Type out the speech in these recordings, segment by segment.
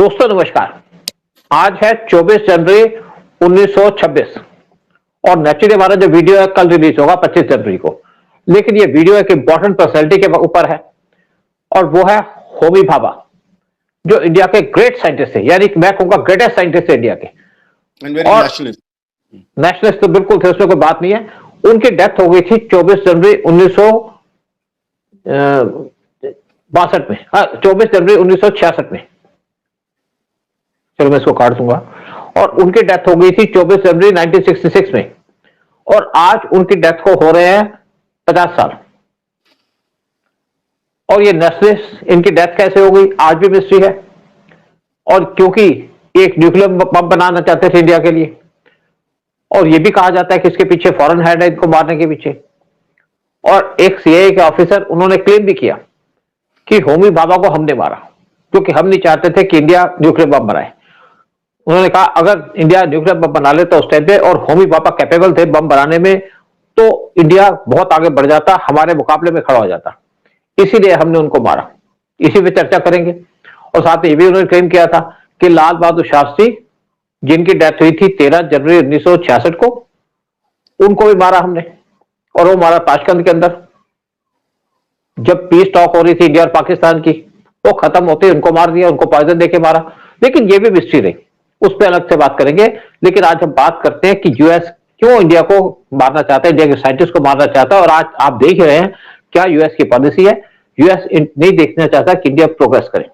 दोस्तों नमस्कार। आज है 24 जनवरी 1926 और नेचुरली हमारा जो वीडियो है कल रिलीज होगा 25 जनवरी को। लेकिन ये वीडियो एक इंपॉर्टेंट पर्सनैलिटी के ऊपर है और वो है होमी भाभा, जो इंडिया के ग्रेट साइंटिस्ट है, यानी मैं कहूंगा ग्रेटेस्ट साइंटिस्ट है इंडिया के। और नेशनलिस्ट तो बिल्कुल थे, उसमें कोई बात नहीं है। उनकी डेथ हो गई थी 24 जनवरी 1962 में, 24 जनवरी 1966 में। चलो मैं इसको काट दूंगा। और उनकी डेथ हो गई थी 24 जनवरी 1966 में और आज उनकी डेथ को हो रहे हैं 50 साल। और ये नेशनलिस्ट, इनकी डेथ कैसे हो गई आज भी मिस्ट्री है। और क्योंकि एक न्यूक्लियर बम बनाना चाहते थे इंडिया के लिए, और ये भी कहा जाता है कि इसके पीछे फॉरेन हेड है इनको मारने के पीछे। और एक सीआईए के ऑफिसर उन्होंने क्लेम भी किया कि होमी भाभा को हमने मारा क्योंकि हम नहीं चाहते थे कि इंडिया न्यूक्लियर बम बनाए। उन्होंने कहा अगर इंडिया न्यूक्लियर बम बना लेता उस टाइम पे और होमी भाभा कैपेबल थे बम बनाने में, तो इंडिया बहुत आगे बढ़ जाता, हमारे मुकाबले में खड़ा हो जाता, इसीलिए हमने उनको मारा। इसी पे चर्चा करेंगे। और साथ ही ये भी उन्होंने क्लेम किया था कि लाल बहादुर शास्त्री, जिनकी डेथ हुई थी 13 जनवरी 1966 को, उनको भी मारा हमने। और वो मारा ताशकंद के अंदर, जब पीस टॉक हो रही थी इंडिया और पाकिस्तान की, वो खत्म होते उनको मार दिया, उनको पॉइजन देके मारा। लेकिन ये भी मिस्ट्री रही, उस पर अलग से बात करेंगे। लेकिन आज हम बात करते हैं कि यूएस क्यों इंडिया को मारना चाहता है, इंडिया के साइंटिस्ट को मारना चाहता है। और आज आप देख रहे हैं क्या यूएस की पॉलिसी है। यूएस नहीं देखना चाहता कि इंडिया प्रोग्रेस करे,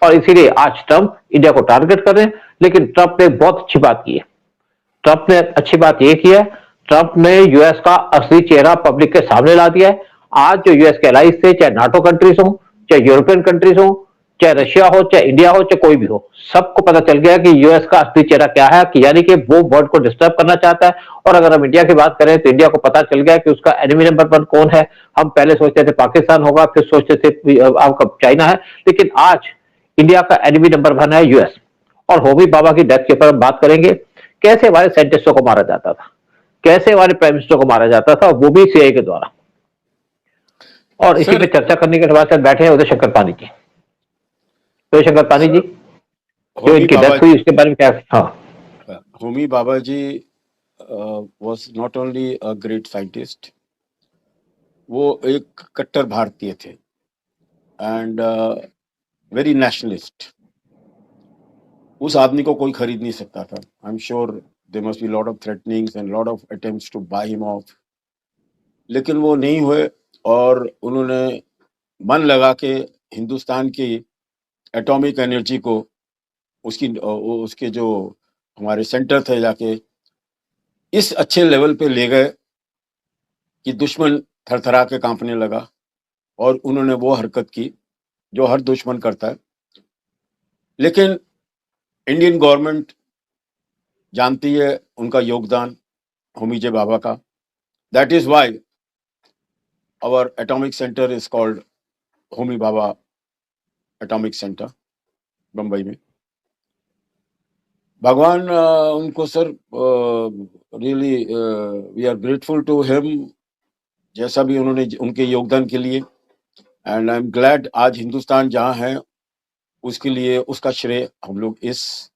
और इसीलिए आज ट्रंप इंडिया को टारगेट कर रहे हैं। लेकिन ट्रंप ने बहुत अच्छी बात की है। ट्रंप ने अच्छी बात यह की है, ट्रंप ने यूएस का असली चेहरा पब्लिक के सामने ला दिया है। आज जो यूएस के एलाइज थे, चाहे नाटो कंट्रीज हो, चाहे यूरोपियन कंट्रीज हो, चाहे रशिया हो, चाहे इंडिया हो, चाहे कोई भी हो, सबको पता चल गया कि यूएस का असली चेहरा क्या है, कि यानी कि वो वर्ल्ड को डिस्टर्ब करना चाहता है। और अगर हम इंडिया की बात करें तो इंडिया को पता चल गया कि उसका एनिमी नंबर 1 कौन है। हम पहले सोचते थे पाकिस्तान होगा, फिर सोचते थे आपका चाइना है, लेकिन आज इंडिया का एनिमी नंबर 1 है यूएस। और होमी भाभा की डेथ के ऊपर हम बात करेंगे, कैसे हमारे साइंटिस्टों को मारा जाता था, कैसे हमारे प्राइम मिनिस्टर को मारा जाता था, वो भी सीआईए के द्वारा। और इसी पे चर्चा करने के बाद बैठे हैं उदय शंकर पानी जी। उदय शंकर पानी जी, जो इनकी डेथ हुई उसके बारे में क्या? हाँ, होमी भाभा जी was not only a great scientist, वो एक कट्टर भारतीय थे एंड वेरी नेशनलिस्ट। उस आदमी को कोई खरीद नहीं सकता था। I am sure there must be lot of threatenings and lot of attempts to buy him off, लेकिन वो नहीं हुए। और उन्होंने मन लगा के हिंदुस्तान की एटॉमिक एनर्जी को उसके जो हमारे सेंटर थे जाके इस अच्छे लेवल पे ले गए कि दुश्मन थरथरा के कांपने लगा। और उन्होंने वो हरकत की जो हर दुश्मन करता है। लेकिन इंडियन गवर्नमेंट जानती है उनका योगदान होमी जे भाभा का। That is why our atomic centre is called Homi Bhabha atomic centre, Bombay में। भगवान उनको sir really we are grateful to him, जैसा भी उन्होंने उनके योगदान के लिए। एंड आई एम ग्लैड आज हिंदुस्तान जहाँ है उसके लिए उसका श्रेय हम लोग इस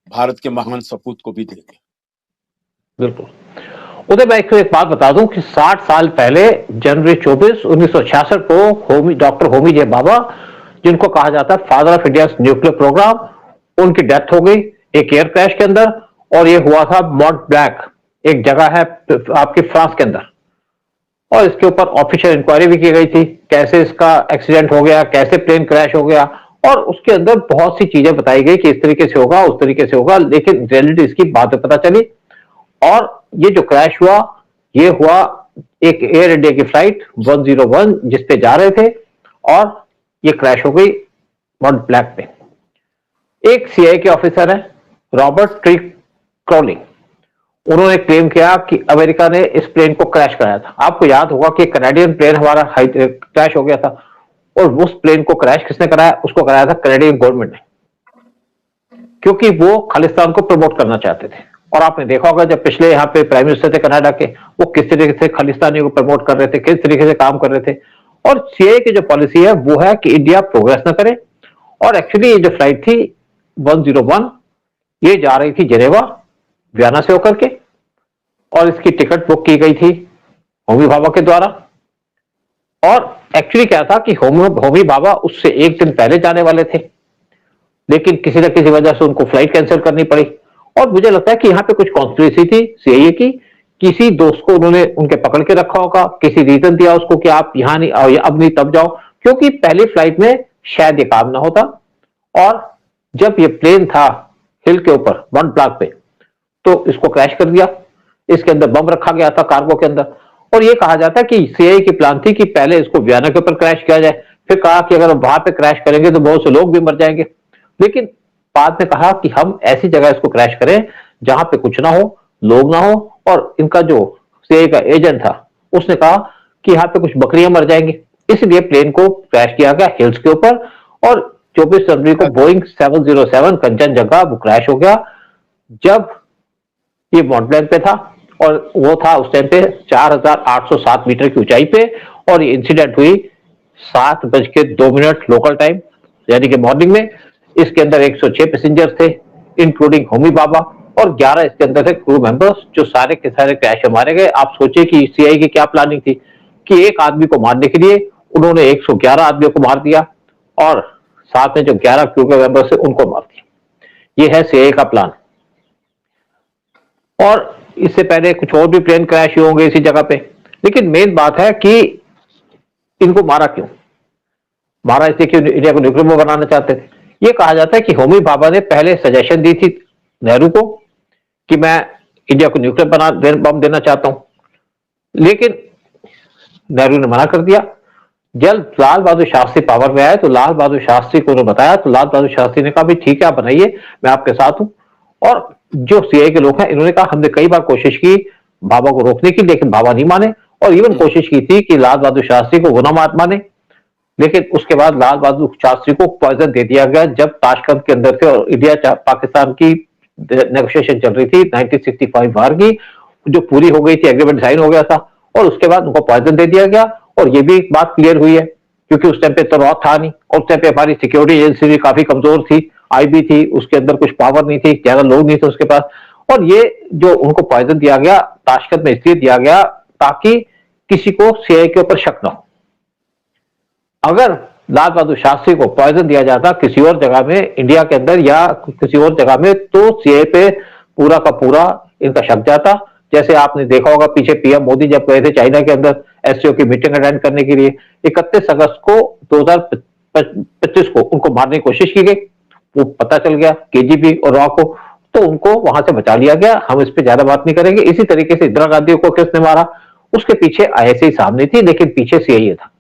भारत के महान सपूत को भी देंगे। बिल्कुल। उदय, मैं एक बात बता दूं कि 60 साल पहले जनवरी 24 1966 को डॉक्टर होमी जे भाभा, जिनको कहा जाता है father of India nuclear programme, उनकी डेथ हो गई एक एयर क्रैश के अंदर। और ये हुआ था मॉन्ट ब्लैंक, एक जगह है आपकी फ्रांस के अंदर। और इसके ऊपर ऑफिशियल इंक्वायरी भी की गई थी, कैसे इसका एक्सीडेंट हो गया, कैसे प्लेन क्रैश हो गया। और उसके अंदर बहुत सी चीजें बताई गई कि इस तरीके से होगा, उस तरीके से होगा, लेकिन रियलिटी इसकी बाद में पता चली। और ये जो क्रैश हुआ, ये हुआ एक एयर इंडिया की फ्लाइट 101 जिसपे जा रहे थे, और ये क्रैश हो गई मॉन्ट ब्लैंक पे। एक सीआईए के ऑफिसर है रॉबर्ट ट्री क्रॉलिंग, उन्होंने क्लेम किया कि अमेरिका ने इस प्लेन को क्रैश कराया था। आपको याद होगा कि कनाडियन प्लेन हमारा क्रैश हो गया था, और उस प्लेन को क्रैश किसने कराया? उसको कराया था कनाडियन गवर्नमेंट ने, क्योंकि वो खालिस्तान को प्रमोट करना चाहते थे। और आपने देखा होगा जब पिछले यहाँ पे प्राइम मिनिस्टर थे कनाडा के, वो किस तरीके से खालिस्तानियों को प्रमोट कर रहे थे, किस तरीके से काम कर रहे थे। और सीआईए की जो पॉलिसी है वो है कि इंडिया प्रोग्रेस ना करे। और एक्चुअली ये जो फ्लाइट थी 101 ये जा रही थी जेनेवा वियना से होकर के, और इसकी टिकट बुक की गई थी होमी भाभा के द्वारा। और एक्चुअली क्या था कि होमी भाभा उससे एक दिन पहले जाने वाले थे, लेकिन किसी न किसी वजह से उनको फ्लाइट कैंसिल करनी पड़ी। और मुझे लगता है कि यहाँ पे कुछ कॉन्स्पिरेसी थी सीआईए की, किसी दोस्त को उन्होंने उनके पकड़ के रखा होगा, किसी रीजन दिया उसको कि आप यहाँ नहीं आओ, अब नहीं तब जाओ, क्योंकि पहली फ्लाइट में शायद ये काम ना होता। और जब ये प्लेन था हिल के ऊपर वन ब्लॉक पे, तो इसको क्रैश कर दिया। इसके अंदर बम रखा गया था कार्गो के अंदर, और ये कहा जाता है कि सीआईए की प्लान थी कि पहले इसको वियना के ऊपर क्रैश किया जाए, फिर कहा कि अगर वहां पे क्रैश करेंगे तो बहुत से लोग भी मर जाएंगे। लेकिन बाद में कहा कि हम ऐसी जगह इसको क्रैश करें जहां पे कुछ ना हो, लोग ना हो, और इनका जो सीआईए का एजेंट था उसने कहा कि यहाँ पे कुछ बकरियां मर जाएंगी, इसलिए प्लेन को क्रैश किया गया हिल्स के ऊपर। और 24 जनवरी को बोइंग 707 कंचनजंगा वो क्रैश हो गया, जब ये माउंट ब्लैंक पे था, और वो था उस टाइम पे 4807 मीटर की ऊंचाई पे। और ये इंसिडेंट हुई 7:02 लोकल टाइम, यानी कि मॉर्निंग में। इसके अंदर 106 पैसेंजर थे, इंक्लूडिंग होमी भाभा, और 11 इसके अंदर थे क्रू मेंबर्स, जो सारे के सारे क्रैश में मारे गए। आप सोचिए कि सीआईए की क्या प्लानिंग थी कि एक आदमी को मारने के लिए उन्होंने 111 आदमियों को मार दिया, और साथ में जो 11 क्रू के मेंबर्स थे उनको मार दिया। ये है सीआईए का प्लान। और इससे पहले कुछ और भी प्लेन क्रैश हुए होंगे इसी जगह पे, लेकिन मेन बात है कि इनको मारा क्यों? मारा इसलिए कि इंडिया को न्यूक्लियर बम बनाना चाहते थे। ये कहा जाता है कि होमी भाभा ने पहले सजेशन दी थी नेहरू को कि मैं इंडिया को न्यूक्लियर बम देना चाहता हूं, लेकिन नेहरू ने मना कर दिया। जब लाल बहादुर शास्त्री पावर में आए तो लाल बहादुर शास्त्री को उन्होंने बताया, तो लाल बहादुर शास्त्री ने कहा भाई ठीक है आप बनाइए, मैं आपके साथ हूं। और जो सीआईए के लोग हैं इन्होंने कहा हमने कई बार कोशिश की भाभा को रोकने की, लेकिन भाभा नहीं माने, और इवन कोशिश की थी कि लाल बहादुर शास्त्री को वो ना माने। लेकिन उसके बाद लाल बहादुर शास्त्री को पॉइजन दे दिया गया जब ताशकंद के अंदर थे और इंडिया पाकिस्तान की नेगोशिएशन चल रही थी 1965 वार की, जो पूरी हो गई थी, एग्रीमेंट साइन हो गया था, और उसके बाद उनको पॉइजन दे दिया गया। और ये भी एक बात क्लियर हुई है, क्योंकि उस टाइम पे तलवार था नहीं, और उस टाइम पे हमारी सिक्योरिटी एजेंसी भी काफी कमजोर थी, आईबी थी, उसके अंदर कुछ पावर नहीं थी, ज्यादा लोग नहीं थे उसके पास। और ये जो उनको पॉइजन दिया गया ताशकंद में इसलिए दिया गया ताकि किसी को सीआईए के ऊपर शक ना हो। अगर लाल बहादुर शास्त्री को पॉइजन दिया जाता किसी और जगह में इंडिया के अंदर या किसी और जगह में, तो सीआईए पे पूरा का पूरा इनका शक जाता। जैसे आपने देखा होगा पीछे पीएम मोदी जब गए थे चाइना के अंदर एससीओ की मीटिंग अटेंड करने के लिए, 31 अगस्त को 2025 को उनको मारने की कोशिश की गई, वो पता चल गया केजीबी और रॉ को, तो उनको वहां से बचा लिया गया। हम इस पे ज्यादा बात नहीं करेंगे। इसी तरीके से इंदिरा गांधी को किसने मारा, उसके पीछे आईएसआई सामने थी, लेकिन पीछे सीआईए था।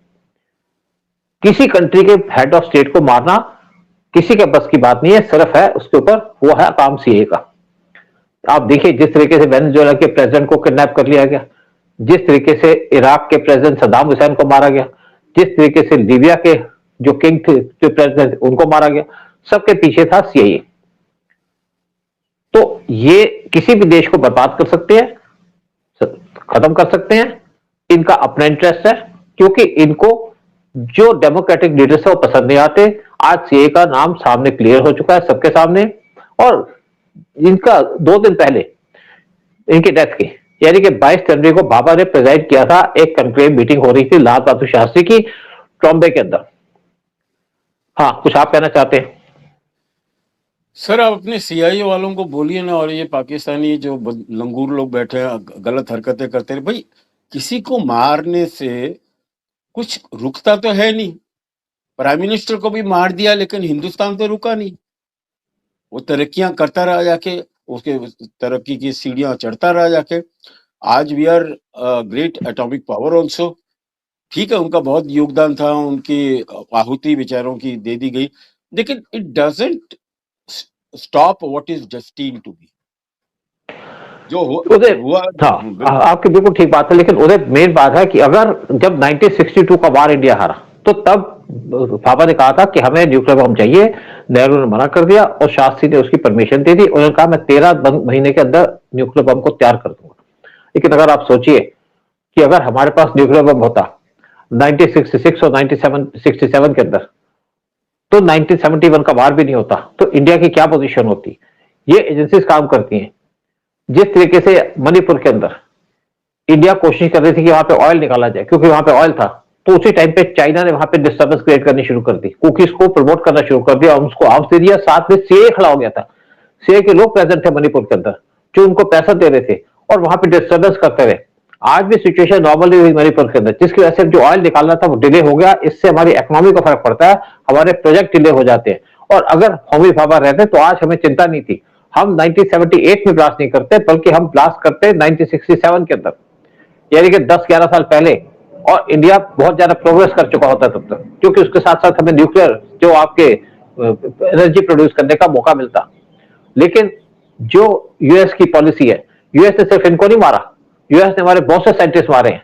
किसी कंट्री के हेड ऑफ स्टेट को मारना किसी के बस की बात नहीं है, सिर्फ है उसके ऊपर, वो है काम सीए का। आप देखिए जिस तरीके से वेनेजुएला के प्रेसिडेंट को किडनैप कर लिया गया, जिस तरीके से इराक के प्रेसिडेंट सद्दाम हुसैन को मारा गया, जिस तरीके से लीबिया के जो किंग थे जो प्रेसिडेंट उनको मारा गया, सबके पीछे था सीआईए। तो ये किसी भी देश को बर्बाद कर सकते हैं, खत्म कर सकते हैं, इनका अपना इंटरेस्ट है, क्योंकि इनको जो डेमोक्रेटिक लीडर्स है वो पसंद नहीं आते। आज सीए का नाम सामने क्लियर हो चुका है सबके सामने, और इनका 2 दिन पहले इनकी डेथ की, यानी कि 22 जनवरी को बाबा ने प्रेजाइड किया था, एक कॉन्क्लेव मीटिंग हो रही थी लाल बहादुर शास्त्री की ट्रॉम्बे के अंदर। हाँ, कुछ आप कहना चाहते हैं? सर आप अपने सीआईए वालों को बोलिए ना, और ये पाकिस्तानी जो लंगूर लोग बैठे हैं गलत हरकतें करते हैं, भाई किसी को मारने से कुछ रुकता तो है नहीं। प्राइम मिनिस्टर को भी मार दिया, लेकिन हिंदुस्तान तो रुका नहीं, वो तरक्कियां करता रहा जाके, उसके तरक्की की सीढ़ियां चढ़ता रहा जाके। आज we are great atomic power also, ठीक है, उनका बहुत योगदान था, उनकी आहुति विचारों की दे दी गई, लेकिन it doesn't stop what is destined to be. जो हुआ हाँ, आपकी बिल्कुल ठीक बात है, लेकिन उधर मेन बात है कि अगर जब 1962 का वार इंडिया हारा, तो तब बाबा ने कहा था कि हमें न्यूक्लियर बम चाहिए, नेहरू ने मना कर दिया और शास्त्री ने उसकी परमिशन दे दी। उन्होंने कहा मैं 13 महीने के अंदर न्यूक्लियर बम को तैयार कर दूंगा। लेकिन अगर आप सोचिए कि अगर हमारे पास न्यूक्लियर बम होता 1966 और 1967 के अंदर, तो 1971 का वार भी नहीं होता, तो इंडिया की क्या पोजीशन होती। ये एजेंसीज काम करती हैं। जिस तरीके से मणिपुर के अंदर इंडिया कोशिश कर रही थी कि वहां पे ऑयल निकाला जाए क्योंकि वहां पे ऑयल था, तो उसी टाइम पे चाइना ने वहां पे डिस्टर्बेंस क्रिएट करनी शुरू कर दी, कुकीज को प्रमोट करना शुरू कर दिया और उसको आर्म्स दे दिया। साथ में सीए खड़ा हो गया था। सीए के लोग प्रेजेंट थे मणिपुर के अंदर जो उनको पैसा दे रहे थे और वहां पे डिस्टर्बेंस करते रहे। आज भी सिचुएशन नॉर्मल हुई मणिपुर के अंदर, जिसकी वजह से जो ऑयल निकालना था वो डिले हो गया। इससे हमारी इकोनॉमी को फर्क पड़ता है, हमारे प्रोजेक्ट डिले हो जाते हैं। और अगर होमी भाभा रहते तो आज हमें चिंता नहीं थी। हम 1978 में ब्लास्ट नहीं करते, बल्कि हम ब्लास्ट करते 1967 के अंदर, यानी कि 10-11 साल पहले। और इंडिया बहुत ज्यादा प्रोग्रेस कर चुका होता तब तक, क्योंकि उसके साथ साथ हमें न्यूक्लियर जो आपके एनर्जी प्रोड्यूस करने का मौका मिलता। लेकिन जो यूएस की पॉलिसी है, यूएस ने सिर्फ इनको नहीं मारा, यूएस ने हमारे बहुत से साइंटिस्ट मारे हैं,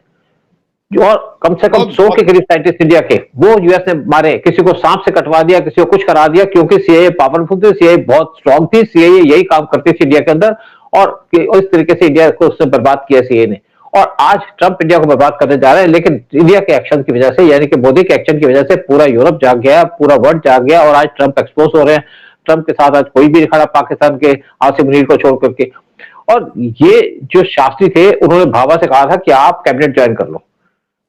जो और कम से कम 100 के करीब साइंटिस्ट इंडिया के वो यूएस ने मारे। किसी को सांप से कटवा दिया, किसी को कुछ करा दिया, क्योंकि सीआईए पावरफुल थी, सीआईए बहुत स्ट्रांग थी, सीआईए यही काम करती थी इंडिया के अंदर। और इस तरीके से इंडिया को उसने बर्बाद किया सीआईए ने। और आज ट्रंप इंडिया को बर्बाद करने जा रहे हैं, लेकिन इंडिया के एक्शन की वजह से, यानी कि मोदी के एक्शन की वजह से पूरा यूरोप जाग गया, पूरा वर्ल्ड जाग गया। और आज ट्रंप एक्सपोज हो रहे हैं। ट्रंप के साथ आज कोई भी नहीं खड़ा पाकिस्तान के आसिम मुनीर को छोड़ करके। और ये जो शास्त्री थे, उन्होंने भाभा से कहा था कि आप कैबिनेट ज्वाइन कर लो,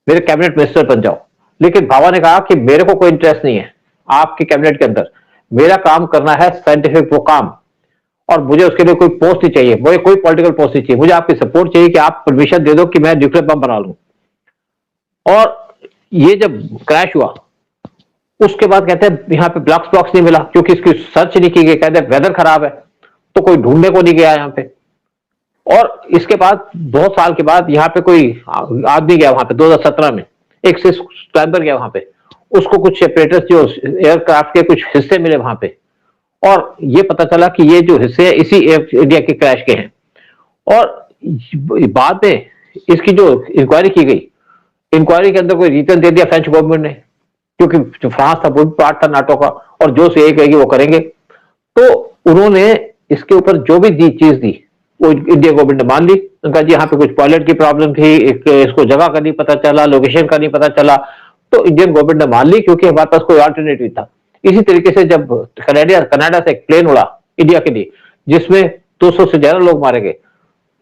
मेरे कैबिनेट मिनिस्टर बन जाओ। लेकिन भाभा ने कहा कि मेरे को कोई इंटरेस्ट नहीं है आपके कैबिनेट के अंदर, मेरा काम करना है साइंटिफिक वो काम, और मुझे उसके लिए कोई पोस्ट नहीं चाहिए, मुझे कोई पॉलिटिकल पोस्ट नहीं चाहिए, मुझे आपकी सपोर्ट चाहिए कि आप परमिशन दे दो कि मैं न्यूक्लियर बम बना लूं। और ये जब क्रैश हुआ उसके बाद कहते हैं यहाँ पे ब्लैक बॉक्स नहीं मिला, क्योंकि इसकी सर्च नहीं की गई। कहते हैं वेदर खराब है, तो कोई ढूंढने को नहीं गया यहाँ पे। और इसके बाद बहुत साल के बाद यहाँ पे कोई आदमी गया वहां पे 2017 में, एक सिस क्लाइंबर गया वहां पे, उसको कुछ सेपरेटर्स जो एयरक्राफ्ट के कुछ हिस्से मिले वहां पे, और ये पता चला कि ये जो हिस्से इसी इंडिया के क्रैश के हैं। और बाद में इसकी जो इंक्वायरी की गई, इंक्वायरी के अंदर कोई रीजन दे दिया फ्रेंच गवर्नमेंट ने, क्योंकि जो फ्रांस था वो भी पार्ट था नाटो का, और जो से कहेगी वो करेंगे। तो उन्होंने इसके ऊपर जो भी चीज दी वो इंडिया गवर्नमेंट ने मान ली। उनका जी यहाँ पे कुछ पायलट की प्रॉब्लम थी, इसको जगह का नहीं पता चला, लोकेशन का नहीं पता चला, तो इंडियन गवर्नमेंट ने मान ली, क्योंकि हमारे पास कोई अल्टरनेटिव था। इसी तरीके से जब कनाडा से एक प्लेन उड़ा इंडिया के लिए, जिसमें 200 से ज्यादा लोग मारे गए,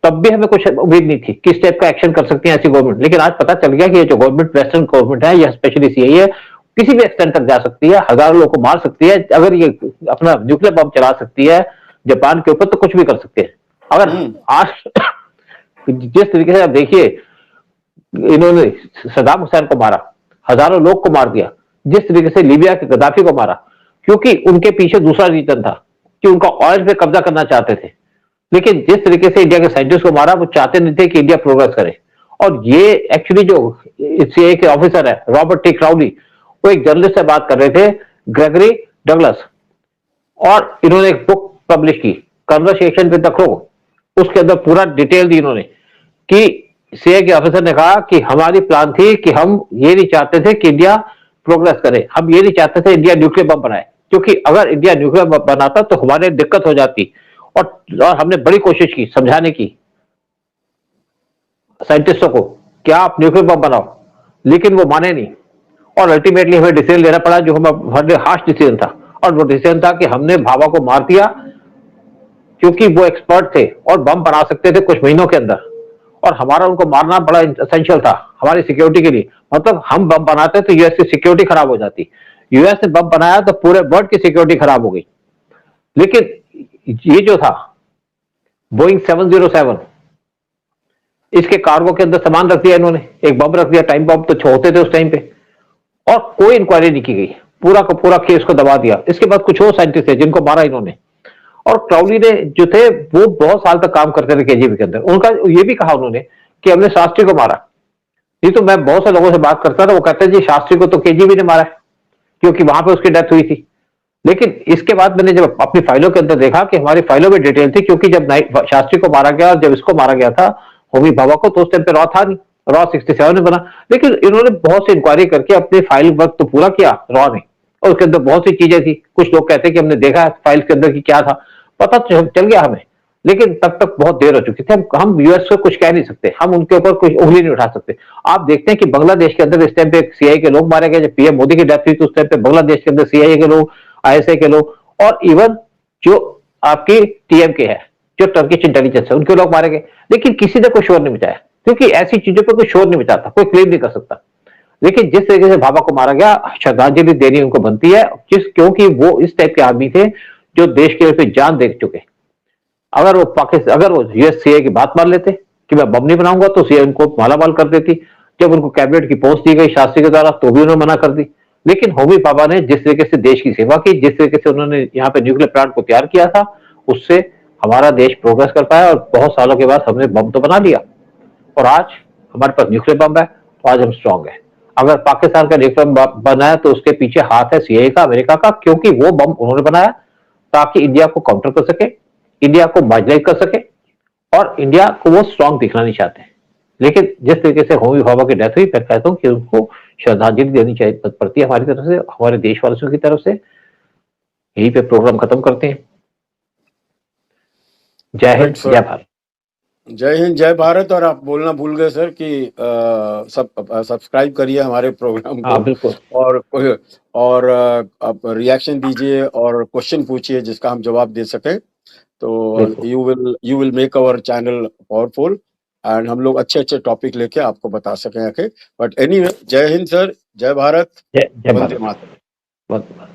तब भी हमें कुछ उम्मीद नहीं थी किस टाइप का एक्शन कर सकती है ऐसी गवर्नमेंट। लेकिन आज पता चल गया कि ये जो गवर्नमेंट वेस्टर्न गवर्नमेंट है, या स्पेशली सीआईए, किसी भी एक्सटेंट तक जा सकती है, हजारों लोगों को मार सकती है। अगर ये अपना न्यूक्लियर बम चला सकती है जापान के ऊपर, तो कुछ भी कर सकते हैं। अगर आज जिस तरीके से आप देखिए, इन्होंने सदाम हुसैन को मारा, हजारों लोग को मार दिया, जिस तरीके से लीबिया के गद्दाफी को मारा, क्योंकि उनके पीछे दूसरा रीजन था कि उनका ऑयल पे कब्जा करना चाहते थे। लेकिन जिस तरीके से इंडिया के साइंटिस्ट को मारा, वो चाहते नहीं थे कि इंडिया प्रोग्रेस करे। और ये एक्चुअली जो सीआईए के ऑफिसर है रॉबर्ट टी क्राउली, वो एक जर्नलिस्ट से बात कर रहे थे, ग्रेगरी डगलस, और इन्होंने एक बुक पब्लिश की, कन्वर्सेशन विद द क्रो। उसके अंदर पूरा डिटेल दी इन्होंने कि सीआईए के ऑफिसर ने कहा कि हमारी प्लान थी कि हम ये नहीं चाहते थे कि इंडिया प्रोग्रेस करे, हम ये नहीं चाहते थे इंडिया न्यूक्लियर बम बनाए, क्योंकि अगर इंडिया न्यूक्लियर बम बनाता तो हमारे दिक्कत हो जाती। और हमने बड़ी कोशिश की समझाने की साइंटिस्टों को कि आप न्यूक्लियर बम बनाओ, लेकिन वो माने नहीं। और अल्टीमेटली हमें डिसीजन लेना पड़ा, जो हमारे हार्श डिसीजन था, और वो डिसीजन था कि हमने भाभा को मार दिया, क्योंकि वो एक्सपर्ट थे और बम बना सकते थे कुछ महीनों के अंदर, और हमारा उनको मारना बड़ा एसेंशियल था हमारी सिक्योरिटी के लिए। मतलब हम बम बनाते तो यूएस की सिक्योरिटी खराब हो जाती, यूएस ने बम बनाया तो पूरे वर्ल्ड की सिक्योरिटी खराब हो गई। लेकिन ये जो था बोइंग 707, इसके कार्गो के अंदर सामान रख दिया इन्होंने, एक बम रख दिया, टाइम बम तो होते थे उस टाइम पे, और कोई इंक्वायरी नहीं की गई, पूरा का पूरा केस को दबा दिया। इसके बाद कुछ और साइंटिस्ट थे जिनको मारा इन्होंने, और क्राउली ने जो थे वो बहुत साल तक काम करते थे केजीबी के अंदर। उनका ये भी कहा उन्होंने कि हमने शास्त्री को मारा। ये तो मैं बहुत से लोगों से बात करता था, वो कहते हैं जी शास्त्री को तो केजीबी ने मारा है, क्योंकि वहां पे उसकी डेथ हुई थी। लेकिन इसके बाद मैंने जब अपनी फाइलों के अंदर देखा कि हमारी फाइलों में डिटेल थी, क्योंकि जब शास्त्री को मारा गया और जब इसको मारा गया था होमी भाभा को, तो उस टाइम पे रॉ था नहीं, रॉ 67 में बना। लेकिन इन्होंने बहुत सी इंक्वायरी करके अपने फाइल वर्क तो पूरा किया रॉ ने, और उसके अंदर बहुत सी चीजें थी। कुछ लोग कहते हैं कि हमने देखा फाइल के अंदर की क्या था, पता चल गया हमें। लेकिन तब तक बहुत देर हो चुकी थी। हम यूएस को कुछ कह नहीं सकते, हम उनके ऊपर कुछ उंगली नहीं उठा सकते। आप देखते हैं कि बांग्लादेश के अंदर इस टाइम पे सीआईए के लोग मारे गए। जब पीएम मोदी की डेथ हुई तो उस टाइम पे बांग्लादेश के अंदर सीआईए के लोग, आईएसआई के लोग, और इवन जो आपकी टीएमके है, जो टर्किश इंटेलिजेंस है, उनके लोग मारे गए। लेकिन किसी ने कोई शोर नहीं मचाया, क्योंकि ऐसी चीजों पर कोई शोर नहीं मचाता, कोई क्लेम नहीं कर सकता। लेकिन जिस तरीके से बाबा को मारा गया, श्रद्धांजलि देनी उनको बनती है, क्योंकि वो इस टाइप के आदमी थे जो देश के लिए जान दे चुके। अगर वो यूएससीए की बात मान लेते कि मैं बम नहीं बनाऊंगा, तो सीए उनको मालामाल कर देती। जब उनको कैबिनेट की पोस्ट दी गई शास्त्री के द्वारा, तो भी उन्होंने मना कर दी। लेकिन होमी बाबा ने जिस तरीके से देश की सेवा की, जिस तरीके से उन्होंने यहाँ पे न्यूक्लियर प्लांट को तैयार किया था, उससे हमारा देश प्रोग्रेस कर पाया, और बहुत सालों के बाद हमने बम तो बना लिया, और आज हमारे पास न्यूक्लियर बम है, तो आज हम स्ट्रांग है। अगर पाकिस्तान का न्यूक्लियर बम बनाया, तो उसके पीछे हाथ है सीआईए का, अमेरिका का, क्योंकि वो बम उन्होंने बनाया ताकि इंडिया को काउंटर कर सके, इंडिया को मार्जिनाइज कर सके, और इंडिया को वो स्ट्रांग दिखना नहीं चाहते। लेकिन जिस तरीके से होमी भाभा की डेथ हुई, मैं कहता हूं कि उनको श्रद्धांजलि देनी चाहिए पड़ती है हमारी तरफ से, हमारे देशवासियों की तरफ से। यहीं पे प्रोग्राम खत्म करते हैं। जय हिंद, जय भारत। जय हिंद, जय भारत। और आप बोलना भूल गए सर कि सब्सक्राइब करिए हमारे प्रोग्राम को। बिल्कुल। और आप रिएक्शन दीजिए और क्वेश्चन पूछिए जिसका हम जवाब दे सके, तो you will make our channel powerful, and हम लोग अच्छे अच्छे टॉपिक लेके आपको बता सकें। बट एनीवे, जय हिंद सर, जय भारत, जय वंदे भारत। मातरम।